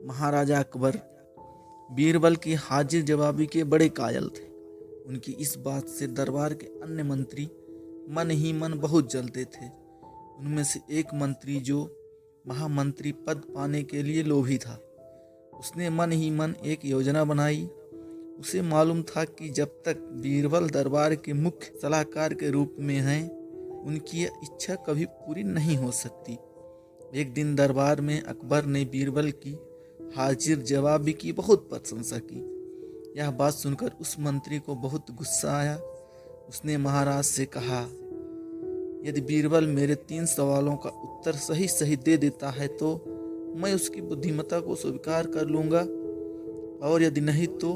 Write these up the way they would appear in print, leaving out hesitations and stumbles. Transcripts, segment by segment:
महाराजा अकबर बीरबल की हाजिर जवाबी के बड़े कायल थे। उनकी इस बात से दरबार के अन्य मंत्री मन ही मन बहुत जलते थे। उनमें से एक मंत्री जो महामंत्री पद पाने के लिए लोभी था, उसने मन ही मन एक योजना बनाई। उसे मालूम था कि जब तक बीरबल दरबार के मुख्य सलाहकार के रूप में हैं, उनकी यह इच्छा कभी पूरी नहीं हो सकती। एक दिन दरबार में अकबर ने बीरबल की हाजिर जवाबी की बहुत प्रशंसा की। यह बात सुनकर उस मंत्री को बहुत गुस्सा आया। उसने महाराज से कहा, यदि बीरबल मेरे 3 सवालों का उत्तर सही सही दे देता है तो मैं उसकी बुद्धिमत्ता को स्वीकार कर लूंगा, और यदि नहीं तो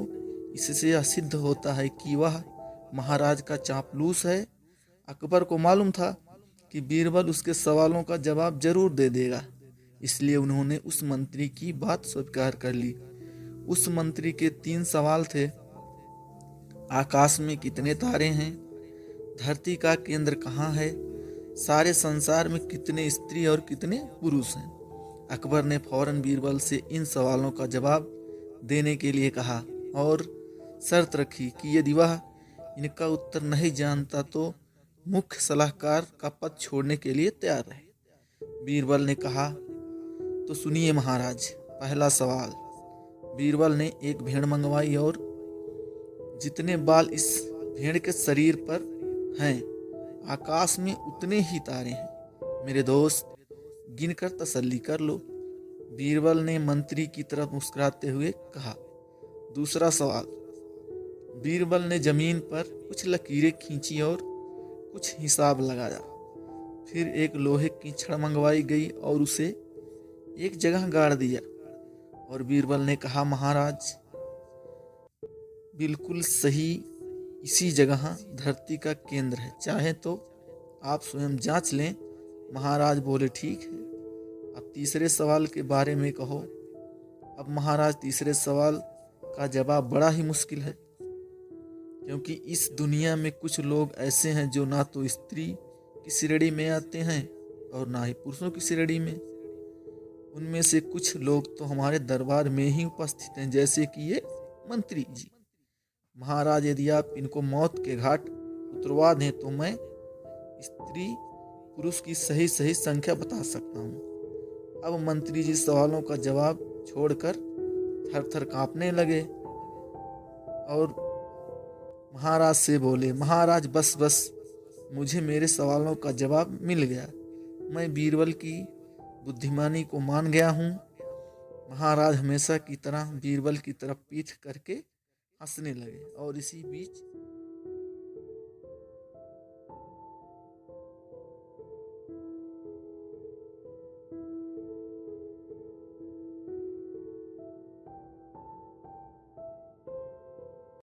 इससे यह सिद्ध होता है कि वह महाराज का चापलूस है। अकबर को मालूम था कि बीरबल उसके सवालों का जवाब जरूर दे देगा, इसलिए उन्होंने उस मंत्री की बात स्वीकार कर ली। उस मंत्री के 3 सवाल थे। आकाश में कितने तारे हैं? धरती का केंद्र कहाँ है? सारे संसार में कितने स्त्री और कितने पुरुष हैं? अकबर ने फौरन बीरबल से इन सवालों का जवाब देने के लिए कहा और शर्त रखी कि यदि वह इनका उत्तर नहीं जानता तो मुख्य सलाहकार का पद छोड़ने के लिए तैयार रहे। बीरबल ने कहा, तो सुनिए महाराज, पहला सवाल। बीरबल ने एक भेड़ मंगवाई और जितने बाल इस भेड़ के शरीर पर हैं, आकाश में उतने ही तारे हैं। मेरे दोस्त, गिनकर तसल्ली कर लो। बीरबल ने मंत्री की तरफ मुस्कुराते हुए कहा। दूसरा सवाल। बीरबल ने जमीन पर कुछ लकीरें खींची और कुछ हिसाब लगाया। फिर एक लोहे की छड़ मंगवाई गई और उसे एक जगह गाड़ दिया। और बीरबल ने कहा, महाराज, बिल्कुल सही, इसी जगह धरती का केंद्र है, चाहे तो आप स्वयं जांच लें। महाराज बोले, ठीक है, अब तीसरे सवाल के बारे में कहो। अब महाराज, तीसरे सवाल का जवाब बड़ा ही मुश्किल है, क्योंकि इस दुनिया में कुछ लोग ऐसे हैं जो ना तो स्त्री की श्रेणी में आते हैं और ना ही पुरुषों की श्रेणी में। उनमें से कुछ लोग तो हमारे दरबार में ही उपस्थित हैं, जैसे कि ये मंत्री जी। महाराज, यदि आप इनको मौत के घाट उतरवा दें तो मैं स्त्री पुरुष की सही सही संख्या बता सकता हूँ। अब मंत्री जी सवालों का जवाब छोड़कर थर थर कांपने लगे और महाराज से बोले, महाराज, बस बस, मुझे मेरे सवालों का जवाब मिल गया। मैं बीरबल की बुद्धिमानी को मान गया हूँ। महाराज हमेशा की तरह बीरबल की तरफ पीठ करके हंसने लगे और इसी बीच